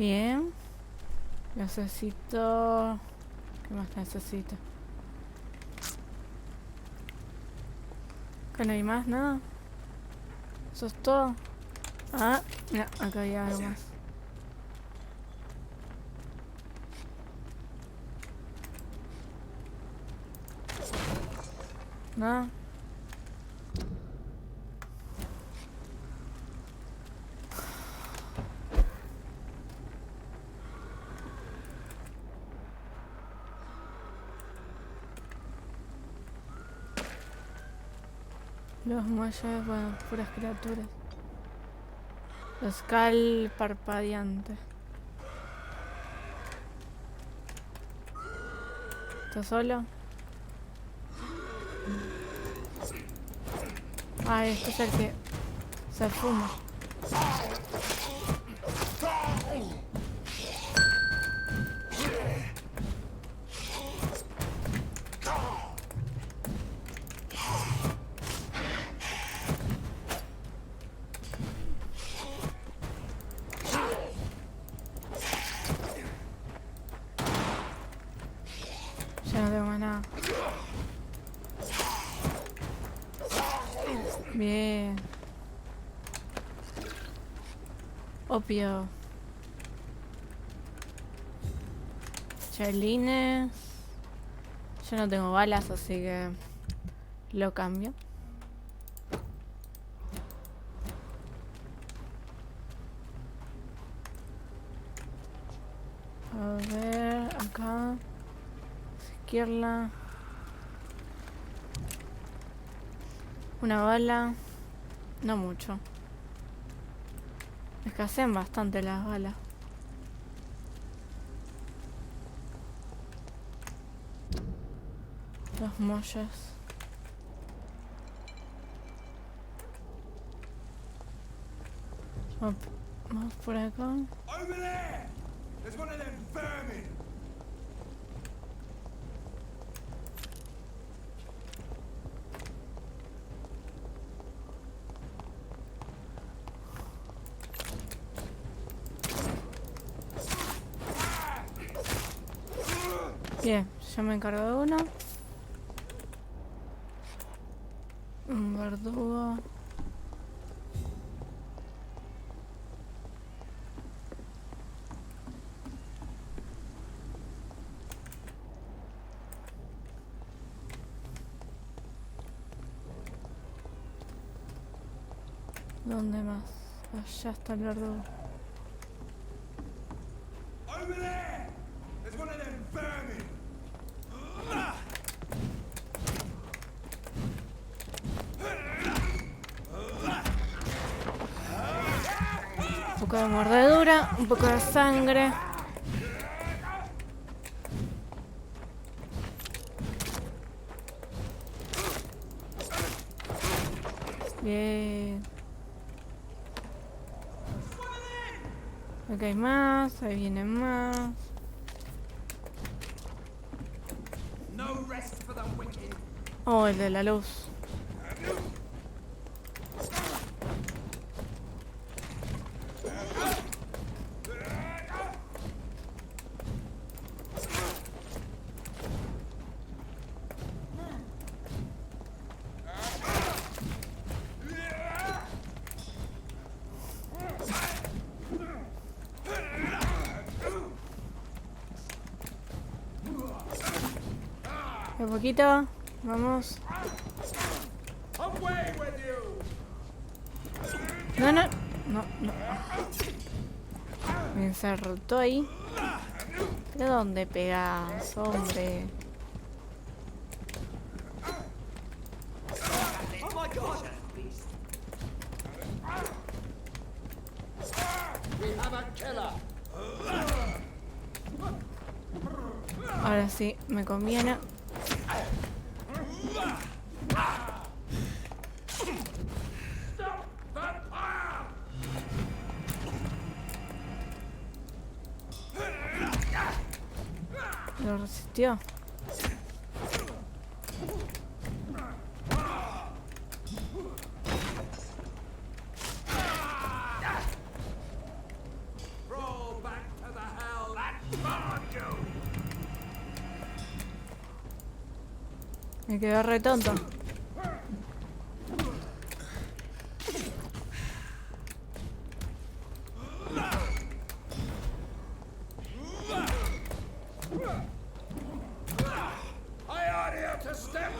Bien. Necesito... ¿Qué más necesito? ¿Que no hay más? ¿Nada? ¿Eso es todo? Ah, mira, acá hay algo más. ¿Nada? Los muelles, bueno, puras criaturas. Escal parpadeante. ¿Estás solo? Ah, este es el que se fuma. Ya no tengo más nada. Bien. Opio. Chelines. Yo no tengo balas, así que lo cambio. A ver, acá. Izquierda. Una bala. No mucho. Escasean bastante las balas. Los molles. Vamos por acá. Over there! There's one of them vermin! Bien, ya me encargo de uno. Un verdugo. ¿Dónde más? Allá está el verdugo. Over there! There's one of them vermin! Un poco de mordedura, un poco de sangre. Bien. Acá hay más, ahí viene más. No rest for the wicked! Oh, el de la luz. Un poquito, vamos. Away with you! No, no, no, no. Me encerró ahí. ¿De dónde pegas, hombre? Oh my god! We have a killer! Ahora sí, me conviene. Stop Vampyr! Lo resistió. Roll back Me quedé re tonto. I ought here to step.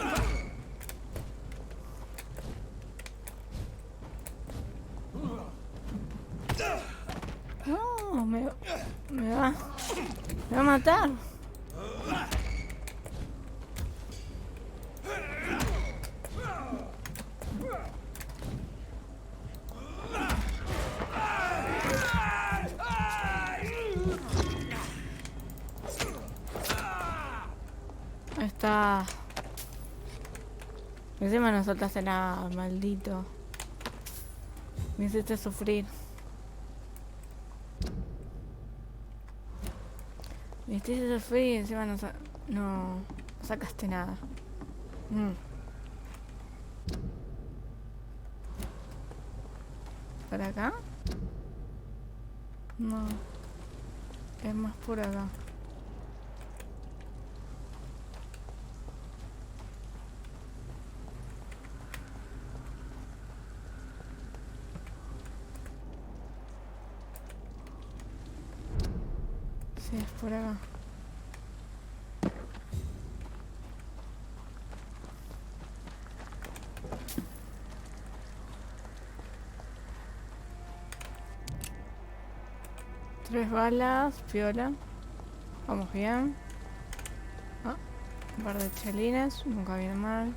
No, me va a matar. Ahí está. Encima no soltaste nada, maldito. Me hiciste sufrir. Me hiciste sufrir y encima no sacaste nada. ¿Para acá? No. Es más por acá. Sí, es por acá. Tres balas, piola. Vamos bien. Ah, un par de chelines, nunca viene mal.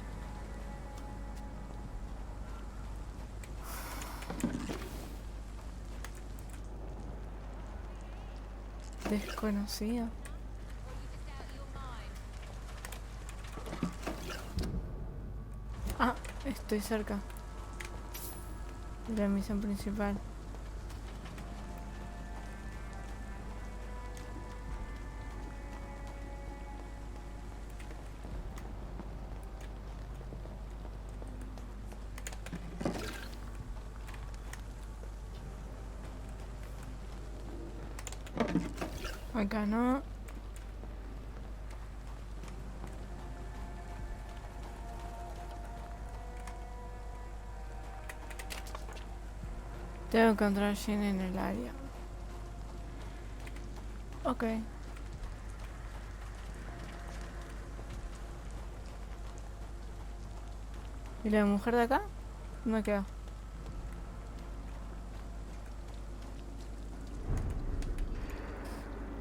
Desconocido. Ah, estoy cerca de la misión principal. Acá no. Tengo que encontrar a Jane en el área. Ok. ¿Y la mujer de acá? ¿Dónde queda?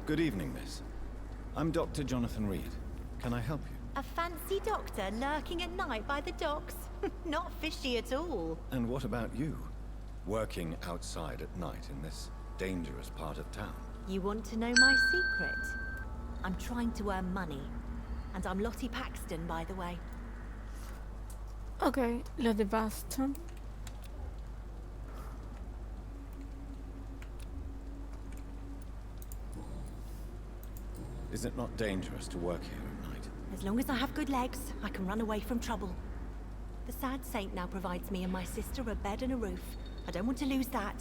Good evening, miss. I'm Dr. Jonathan Reed. Can I help you? A fancy doctor lurking at night by the docks? Not fishy at all. And what about you? Working outside at night in this dangerous part of town? You want to know my secret? I'm trying to earn money. And I'm Lottie Paxton, by the way. Ok, lo de Boston. Is it not dangerous to work here at night? As long as I have good legs, I can run away from trouble. The sad saint now provides me and my sister a bed and a roof. I don't want to lose that.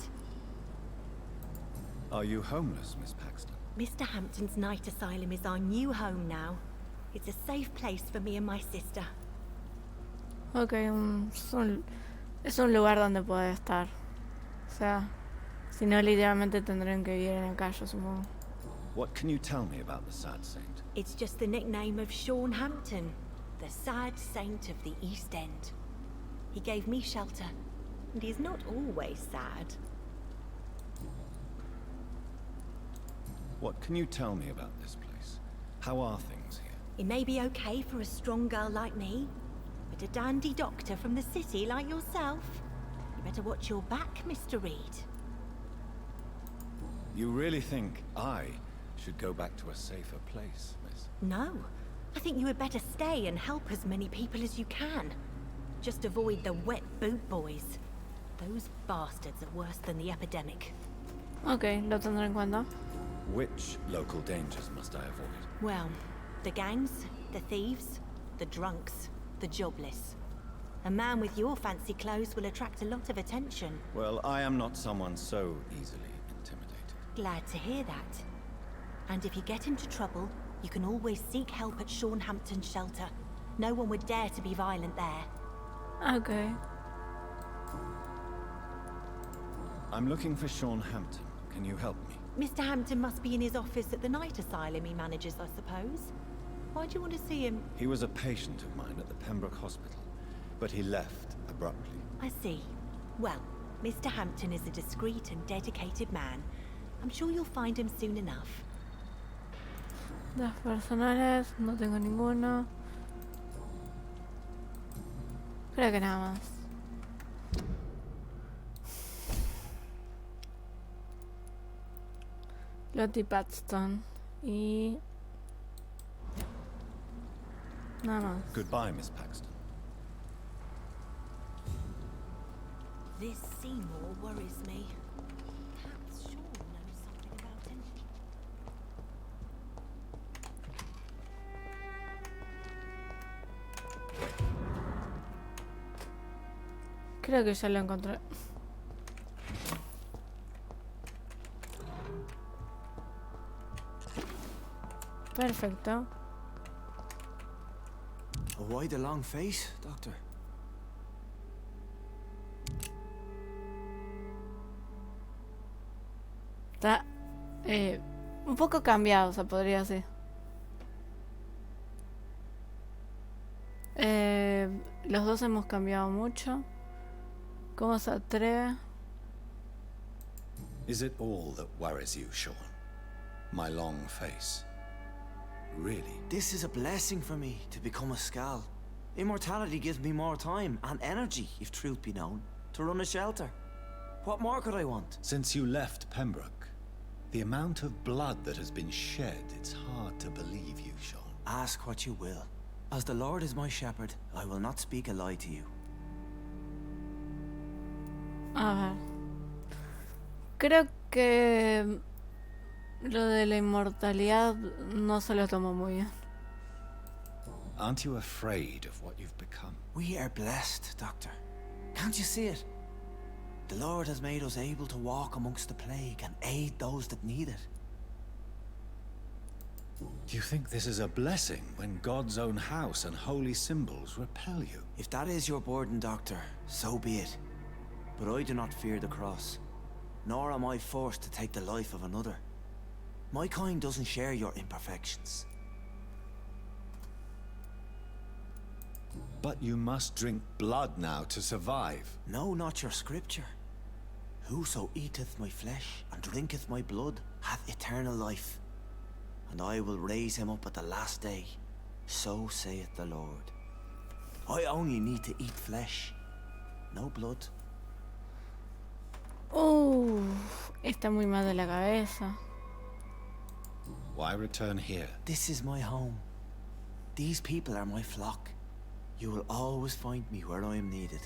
Are you homeless, Miss Paxton? Mr. Hampton's night asylum is our new home now. It's a safe place for me and my sister. Ok, es un lugar donde poder estar. O sea, si no, literalmente tendrían que vivir en la calle, supongo. What can you tell me about the sad saint? It's just the nickname of Sean Hampton, the sad saint of the East End. He gave me shelter, and he's not always sad. What can you tell me about this place? How are things here? It may be okay for a strong girl like me, but a dandy doctor from the city like yourself, you better watch your back, Mr. Reed. You really think I should go back to a safer place, miss? No, I think you had better stay and help as many people as you can. Just avoid the wet boot boys. Those bastards are worse than the epidemic. Ok, lo tendré en cuenta. Which local dangers must I avoid? Well, the gangs, the thieves, the drunks, the jobless. A man with your fancy clothes will attract a lot of attention. Well, I am not someone so easily intimidated. Glad to hear that. And if you get into trouble, you can always seek help at Sean Hampton's shelter. No one would dare to be violent there. Okay. I'm looking for Sean Hampton. Can you help me? Mr. Hampton must be in his office at the night asylum he manages, I suppose. Why do you want to see him? He was a patient of mine at the Pembroke Hospital, but he left abruptly. I see. Well, Mr. Hampton is a discreet and dedicated man. I'm sure you'll find him soon enough. Las personales, no tengo ninguno. Creo que nada más. Lottie Paxton y nada más. Goodbye, Miss Paxton. This Seymour worries me. Perhaps Sean knows something about him. Creo que ya lo encontré. Perfecto. Why the long face, Doctor? Está un poco cambiado, se podría decir. Los dos hemos cambiado mucho. ¿Cómo se atreve? Is it all that worries you, Sean? My long face? Really? This is a blessing for me, to become a Skal. Immortality gives me more time and energy, if truth be known, to run a shelter. What more could I want? Since you left Pembroke, the amount of blood that has been shed, it's hard to believe you, Sean. Ask what you will. As the Lord is my shepherd, I will not speak a lie to you. A ver. Creo que lo de la inmortalidad no se lo tomó muy bien. Aren't you afraid of what you've become? We are blessed, Doctor. Can't you see it? The Lord has made us able to walk amongst the plague and aid those that need it. Do you think this is a blessing when God's own house and holy symbols repel you? If that is your burden, Doctor, so be it. But I do not fear the cross, nor am I forced to take the life of another. My kind doesn't share your imperfections. But you must drink blood now to survive. No, not your scripture. Whoso eateth my flesh and drinketh my blood hath eternal life, and I will raise him up at the last day. So saith the Lord. I only need to eat flesh, no blood. Está muy mal de la cabeza. Why return here? This is my home. These people are my flock. You will always find me where I am needed.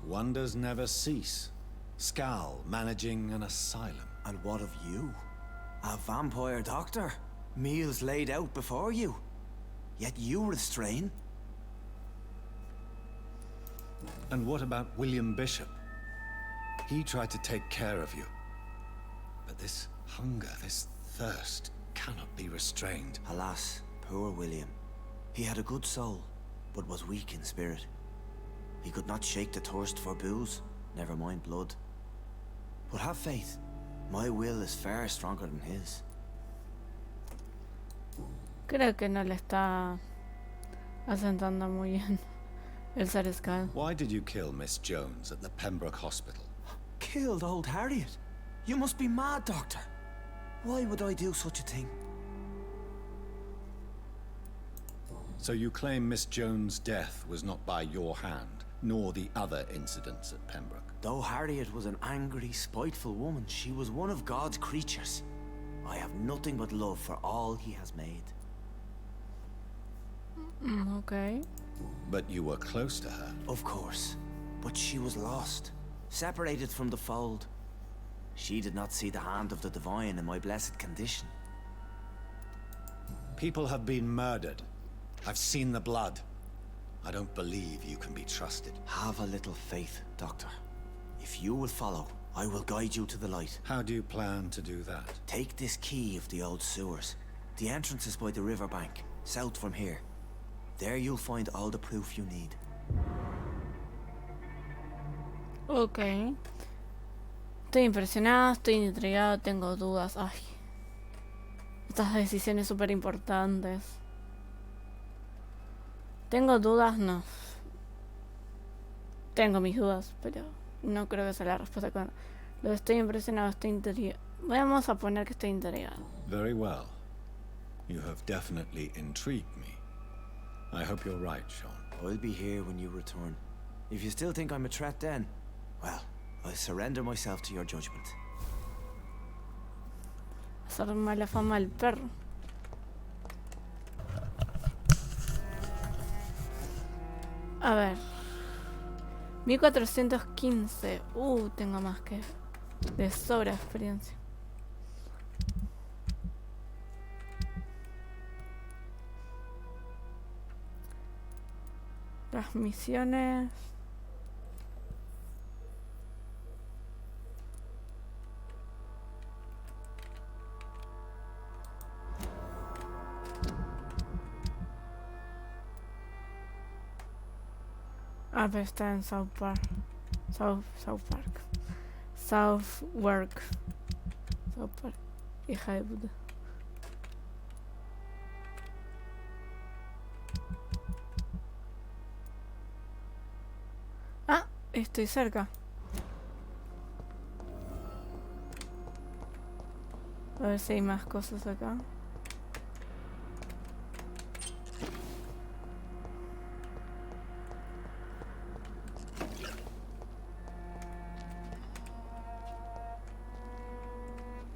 Wonders never cease. Skal managing an asylum. And what of you? A vampire doctor? Meals laid out before you. Yet you restrain? And what about William Bishop? He tried to take care of you. But this hunger, this thirst, cannot be restrained. Alas, poor William. He had a good soul, but was weak in spirit. He could not shake the thirst for booze, never mind blood. But have faith. My will is far stronger than his. Creo que no le está asentando muy bien el ser Skal. Why did you kill Miss Jones at the Pembroke Hospital? Killed old Harriet? You must be mad, Doctor. Why would I do such a thing? So you claim Miss Jones' death was not by your hand, nor the other incidents at Pembroke? Though Harriet was an angry, spiteful woman, she was one of God's creatures. I have nothing but love for all he has made. Okay. But you were close to her. Of course. But she was lost, separated from the fold. She did not see the hand of the divine in my blessed condition. People have been murdered. I've seen the blood. I don't believe you can be trusted. Have a little faith, Doctor. If you will follow, I will guide you to the light. How do you plan to do that? Take this key of the old sewers. The entrance is by the riverbank, south from here. There you'll find all the proof you need. Ok. Estoy impresionado, estoy intrigado, tengo dudas. Ay. Estas decisiones súper importantes. Tengo dudas, no. Tengo mis dudas, pero no creo que sea la respuesta con... Lo de estoy impresionado, estoy intrigado. Vamos a poner que estoy intrigado. Very well. You have definitely intrigued me. I hope you're right, Sean. I'll be here when you return. If you still think I'm a threat then, well, I surrender myself to your judgment. Hacer mala fama al perro. A ver. 1415. Tengo más que de sobra experiencia. Transmisiones. Pero está en South Park. South Park. Southwark. South Park. Hija de puta. Estoy cerca. A ver si hay más cosas acá.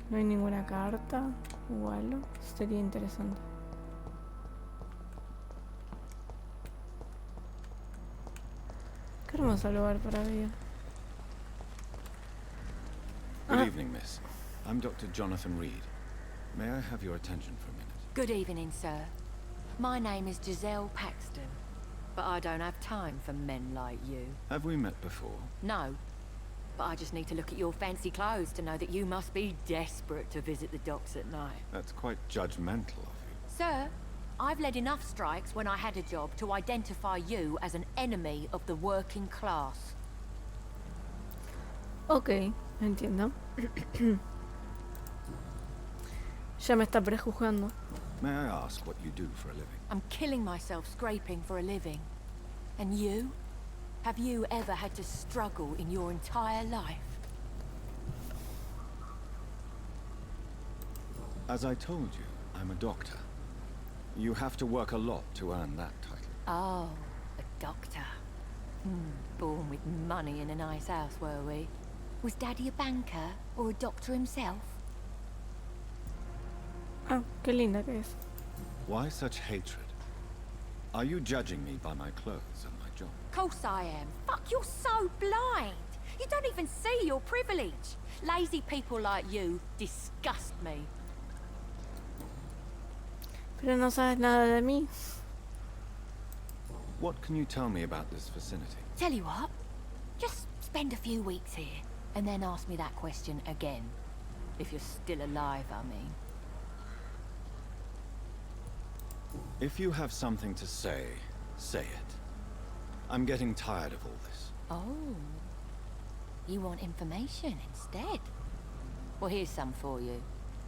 No hay ninguna carta o algo. Sería interesante. Qué hermoso lugar para vivir. Good evening, miss. I'm Dr. Jonathan Reed. May I have your attention for a minute? Good evening, sir. My name is Giselle Paxton, but I don't have time for men like you. Have we met before? No, but I just need to look at your fancy clothes to know that you must be desperate to visit the docks at night. That's quite judgmental of you. Sir, I've led enough strikes when I had a job to identify you as an enemy of the working class. Ok, entiendo. Ya me está prejuzgando. May I ask what you do for a living? I'm killing myself scraping for a living. And you? Have you ever had to struggle in your entire life? As I told you, I'm a doctor. You have to work a lot to earn that title. Oh, a doctor. Born with money in a nice house, were we? Was Daddy a banker or a doctor himself? Qué linda que es. Why such hatred? Are you judging me by my clothes and my job? Course I am. Fuck, you're so blind. You don't even see your privilege. Lazy people like you disgust me. Pero no sabes nada de mí. What can you tell me about this vicinity? Tell you what, just spend a few weeks here, and then ask me that question again. If you're still alive, I mean. If you have something to say, say it. I'm getting tired of all this. Oh. You want information instead? Well, here's some for you.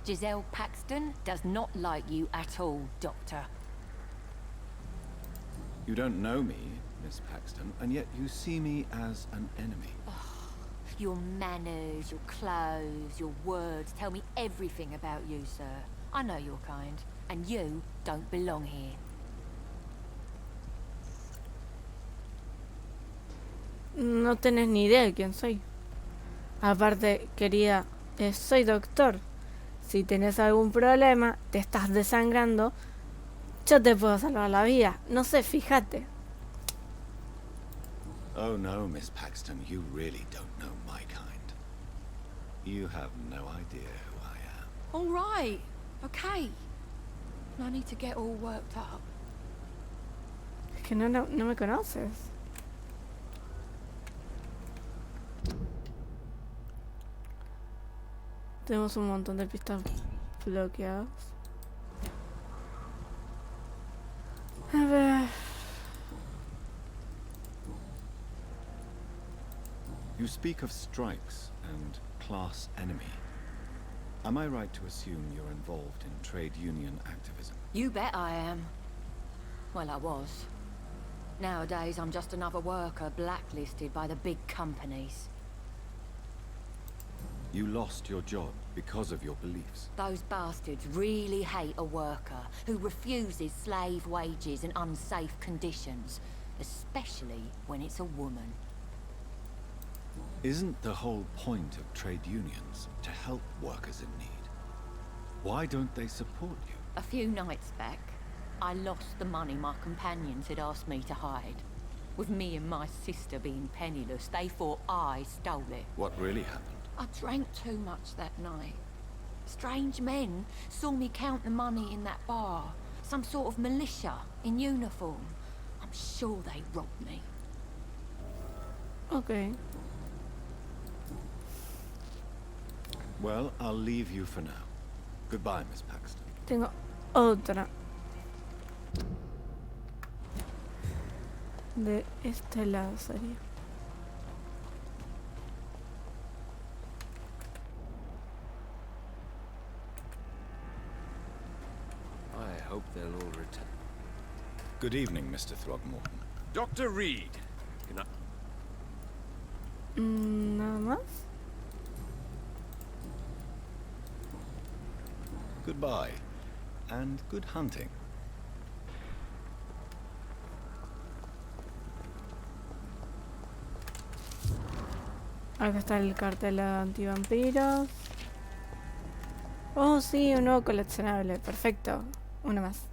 Giselle Paxton does not like you at all, Doctor. You don't know me, Miss Paxton, and yet you see me as an enemy. Your manners, your clothes, your words tell me everything about you, sir. I know your kind, and you don't belong here. No tenés ni idea de quién soy. Aparte, querida, soy doctor. Si tenés algún problema, te estás desangrando, yo te puedo salvar la vida. No sé, fíjate. Oh no, Miss Paxton, you really don't know my kind. You have no idea who I am. All right, okay. No need to get all worked up. Es que no me conoces. Tenemos un montón de pistas bloqueadas. A ver. You speak of strikes and class enemy. Am I right to assume you're involved in trade union activism? You bet I am. Well, I was. Nowadays, I'm just another worker blacklisted by the big companies. You lost your job because of your beliefs. Those bastards really hate a worker who refuses slave wages and unsafe conditions, especially when it's a woman. Isn't the whole point of trade unions to help workers in need? Why don't they support you? A few nights back, I lost the money my companions had asked me to hide. With me and my sister being penniless, they thought I stole it. What really happened? I drank too much that night. Strange men saw me count the money in that bar. Some sort of militia in uniform. I'm sure they robbed me. Ok. Well, I'll leave you for now. Goodbye, Miss Paxton. Tengo otra. De este lado sería. I hope they'll all return. Good evening, Mr. Throgmorton. Dr. Reed, can I... Nada más. Goodbye, and good hunting. Acá está el cartel de antivampiros. Oh, sí, un nuevo coleccionable. Perfecto. Uno más.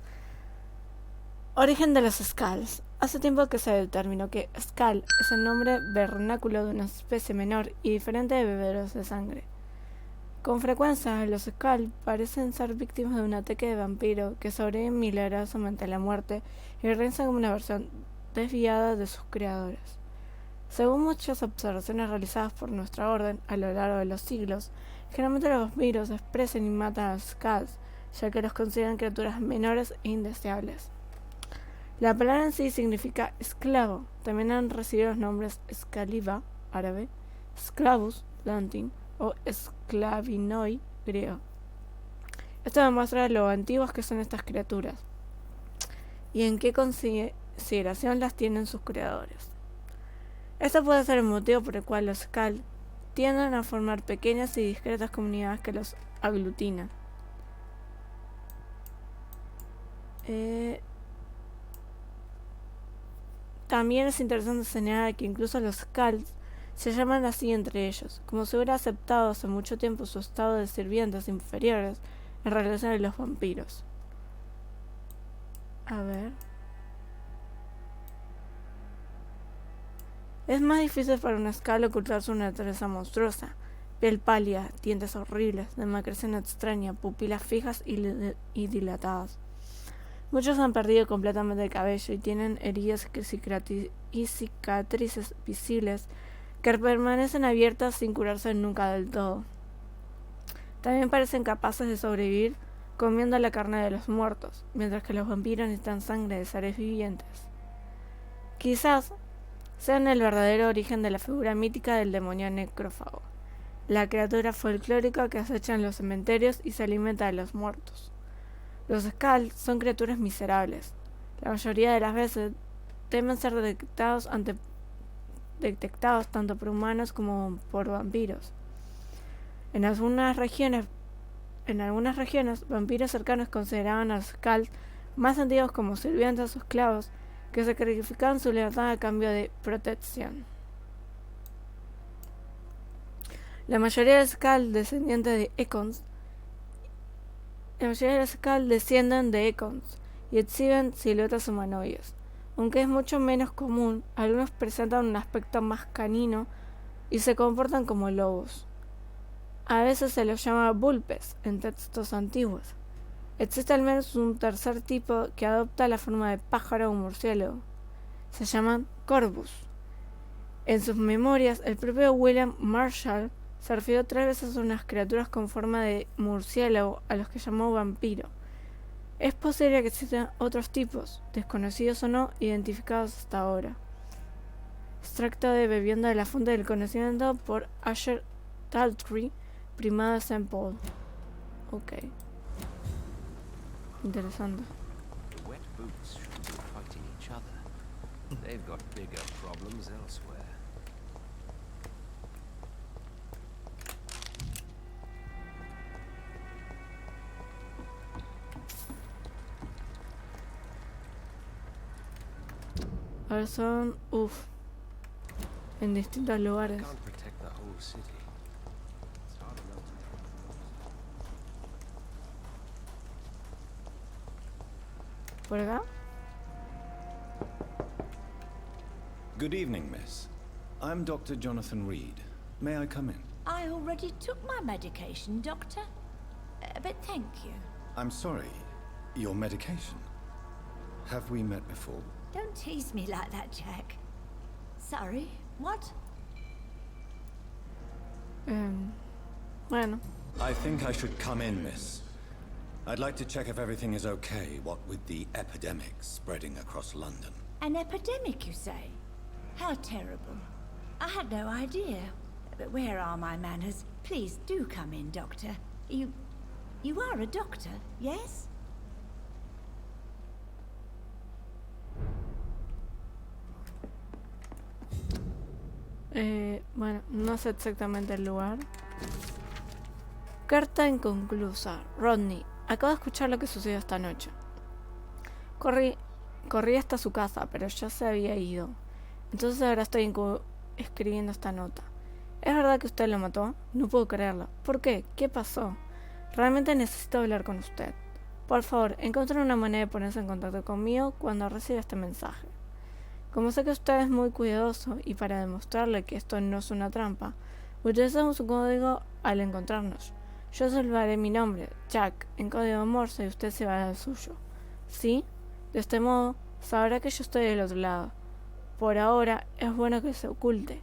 Origen de los Skulls. Hace tiempo que se determinó que Skull es el nombre vernáculo de una especie menor y diferente de bebederos de sangre. Con frecuencia, los Skull parecen ser víctimas de un ataque de vampiro que sobreviven milagrosamente a la muerte y regresan como una versión desviada de sus creadores. Según muchas observaciones realizadas por nuestra orden a lo largo de los siglos, generalmente los vampiros expresan y matan a los Skulls, ya que los consideran criaturas menores e indeseables. La palabra en sí significa esclavo. También han recibido los nombres Scaliva, árabe, Sclavus, latín, o Sclavinoi, griego. Esto demuestra lo antiguas que son estas criaturas y en qué consideración las tienen sus creadores. Esto puede ser el motivo por el cual los Skull tienden a formar pequeñas y discretas comunidades que los aglutinan. También es interesante señalar que incluso los Skulls se llaman así entre ellos, como si hubiera aceptado hace mucho tiempo su estado de sirvientes inferiores en relación a los vampiros. A ver. Es más difícil para un Skull ocultar su naturaleza monstruosa. Piel pálida, dientes horribles, demacración extraña, pupilas fijas y dilatadas. Muchos han perdido completamente el cabello y tienen heridas y cicatrices visibles que permanecen abiertas sin curarse nunca del todo. También parecen capaces de sobrevivir comiendo la carne de los muertos, mientras que los vampiros necesitan sangre de seres vivientes. Quizás sean el verdadero origen de la figura mítica del demonio necrófago, la criatura folclórica que acecha en los cementerios y se alimenta de los muertos. Los Skull son criaturas miserables. La mayoría de las veces temen ser detectados tanto por humanos como por vampiros. En algunas regiones, vampiros cercanos consideraban a los Skull más antiguos como sirvientes o esclavos que sacrificaban su libertad a cambio de protección. La mayoría de los Skull descienden de Econs y exhiben siluetas humanoides. Aunque es mucho menos común, algunos presentan un aspecto más canino y se comportan como lobos. A veces se los llama vulpes en textos antiguos. Existe al menos un tercer tipo que adopta la forma de pájaro o murciélago. Se llaman corvus. En sus memorias, el propio William Marshall se refirió 3 veces a unas criaturas con forma de murciélago a los que llamó vampiro. Es posible que existan otros tipos, desconocidos o no, identificados hasta ahora. Extracto de bebiendo de la fuente del conocimiento por Asher Daltrey, primado de St. Paul. Ok. Interesante. The wet boots shouldn't be fighting each other. They've got bigger problems elsewhere. Ahora son... en distintos lugares. Can't protect the whole city. It's hard enough to... ¿Por acá? Good evening, miss. I'm Dr. Jonathan Reed. May I come in? I already took my medication, Doctor. But thank you. I'm sorry. Your medication? Have we met before? Don't tease me like that, Jack. Sorry, what? Bueno. I think I should come in, miss. I'd like to check if everything is okay, what with the epidemic spreading across London. An epidemic, you say? How terrible. I had no idea. But where are my manners? Please do come in, Doctor. You are a doctor, yes? Bueno, no sé exactamente el lugar. Carta inconclusa. Rodney, acabo de escuchar lo que sucedió esta noche. Corrí hasta su casa, pero ya se había ido. Entonces ahora estoy escribiendo esta nota. ¿Es verdad que usted lo mató? No puedo creerlo. ¿Por qué? ¿Qué pasó? Realmente necesito hablar con usted. Por favor, encuentre una manera de ponerse en contacto conmigo cuando reciba este mensaje. Como sé que usted es muy cuidadoso y para demostrarle que esto no es una trampa, utilicemos un código al encontrarnos. Yo salvaré mi nombre, Jack, en código Morse y usted se va al suyo. ¿Sí? De este modo, sabrá que yo estoy del otro lado. Por ahora, es bueno que se oculte.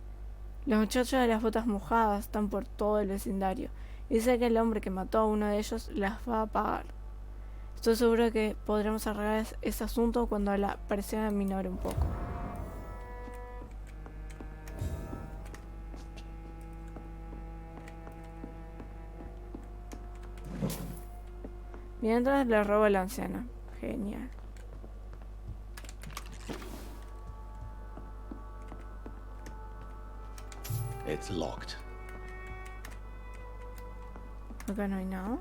Los muchachos de las botas mojadas están por todo el vecindario y sé que el hombre que mató a uno de ellos las va a pagar. Estoy seguro que podremos arreglar ese asunto cuando la presión minore un poco. Mientras le robo a la anciana. Genial. It's locked. Acá no hay nada.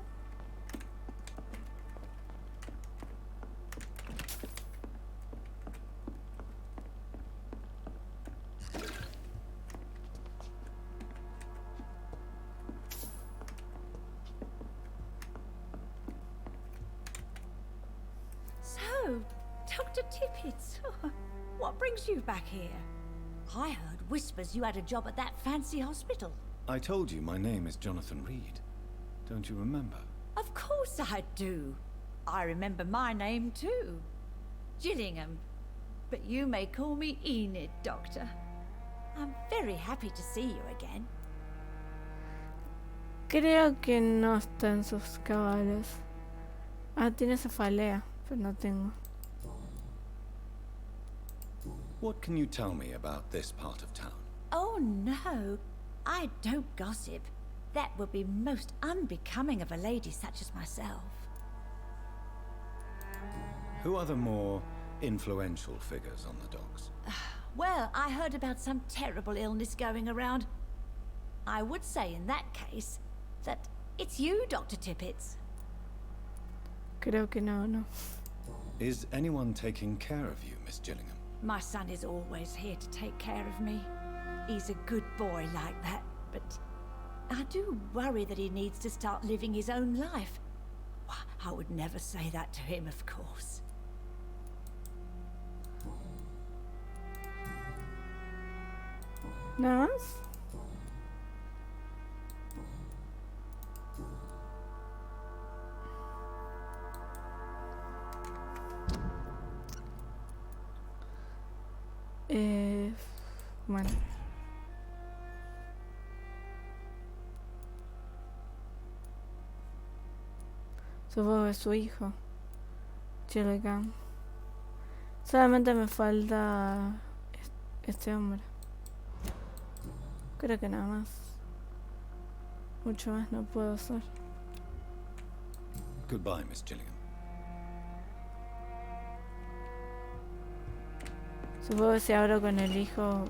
So, Dr. Tippett, what brings you back here? I heard whispers you had a job at that fancy hospital. I told you my name is Jonathan Reed. Don't you remember? Of course I do. I remember my name too. Gillingham. But you may call me Enid, Doctor. I'm very happy to see you again. Creo que no está en sus cabales. Tiene cefalea, pero no tengo. What can you tell me about this part of town? Oh no, I don't gossip. That would be most unbecoming of a lady such as myself. Who are the more influential figures on the docks? Well, I heard about some terrible illness going around. I would say in that case that it's you, Dr. Tippett. Creo que no. Is anyone taking care of you, Miss Gillingham? My son is always here to take care of me. He's a good boy like that, but I do worry that he needs to start living his own life. I would never say that to him, of course. ¿Nada más? Bueno. Supongo que es su hijo. Gilligan. Solamente me falta este hombre. Creo que nada más. Mucho más no puedo hacer. Goodbye, Miss Gilligan. Supongo que si hablo con el hijo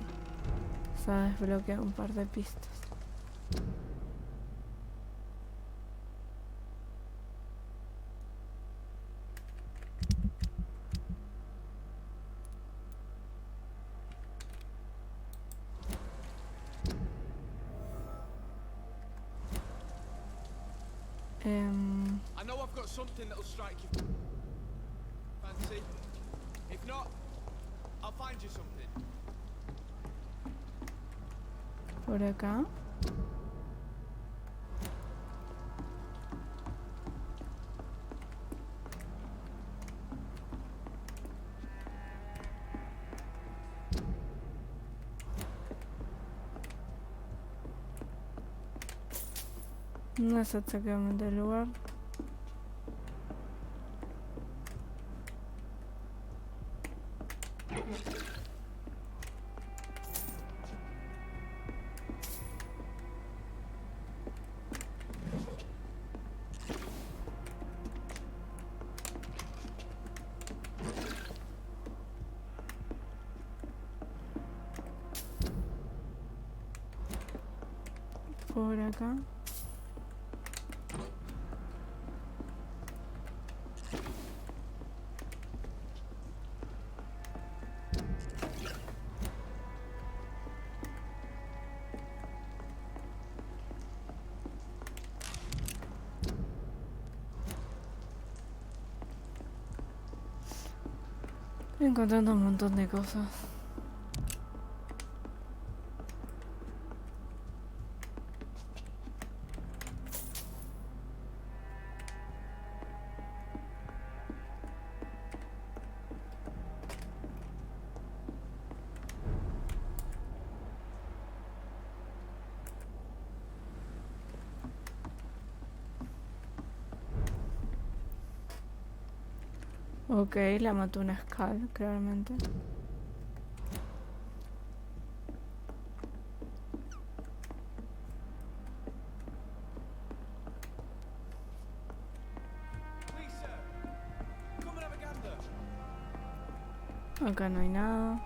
se va a desbloquear un par de pistas. I know I've got something that'll strike you fancy. If not, I'll find you something. Por acá. No es exactamente el lugar. Por acá. Estoy encontrando un montón de cosas. Ok, la mató una Skull, claramente. Please, sir, come and have a gander. Acá no hay nada.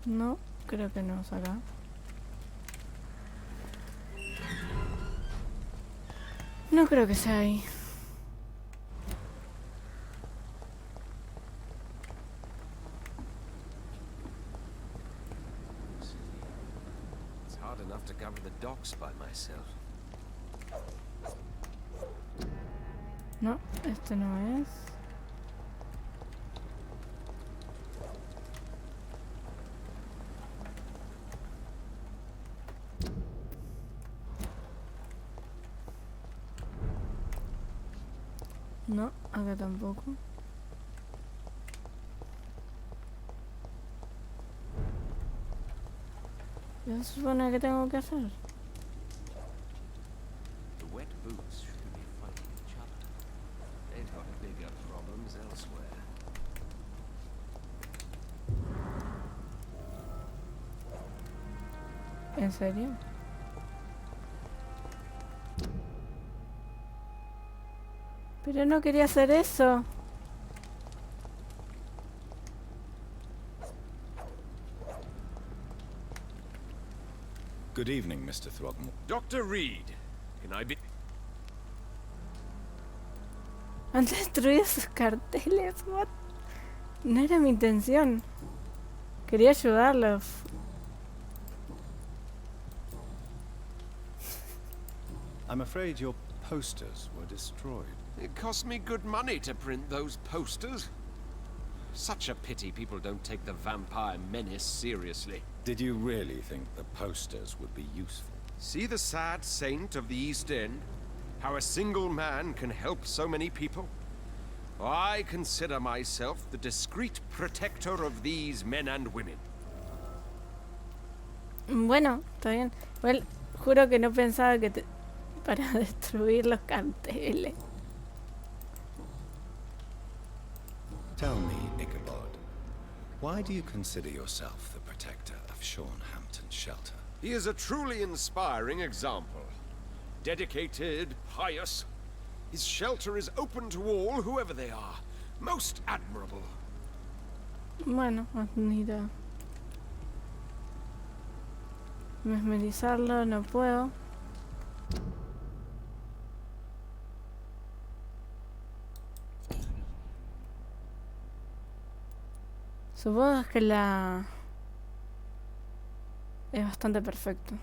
No, creo que no es acá. No creo que sea ahí. It's hard enough to cover the docks by myself. No, este no es. No, acá tampoco. ¿Qué se supone que tengo que hacer? The wet boots shouldn't be fighting each other. They've got bigger problems elsewhere. ¿En serio? Pero no quería hacer eso. Good evening, Mr. Throgmorton. Dr. Reed, can I be... Han destruido sus carteles. What? No era mi intención. Quería ayudarlos. I'm afraid your posters were destroyed. It cost me good money to print those posters. Such a pity people don't take the vampire menace seriously. Did you really think the posters would be useful? See the sad saint of the East End? How a single man can help so many people? I consider myself the discreet protector of these men and women. Bueno, está bien. Igual, juro que no pensaba que para destruir los carteles. Tell me, Ichabod, why do you consider yourself the protector of Sean Hampton's shelter? He is a truly inspiring example. Dedicated, pious. His shelter is open to all, whoever they are. Most admirable. Bueno, admira. Mesmerizarlo no puedo. Supongo que la... es bastante perfecto.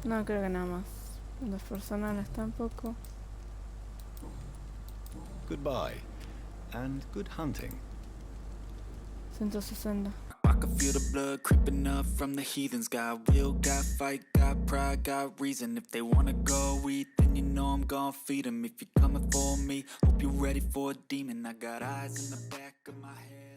No creo que nada más. Los personales tampoco. Goodbye, and good hunting. 160. I can feel the blood creeping up from the heathens. Got will, got fight, got pride, got reason. If they wanna go eat, then you know I'm gon' feed them. If you're coming for me, hope you're ready for a demon. I got eyes in the back of my head.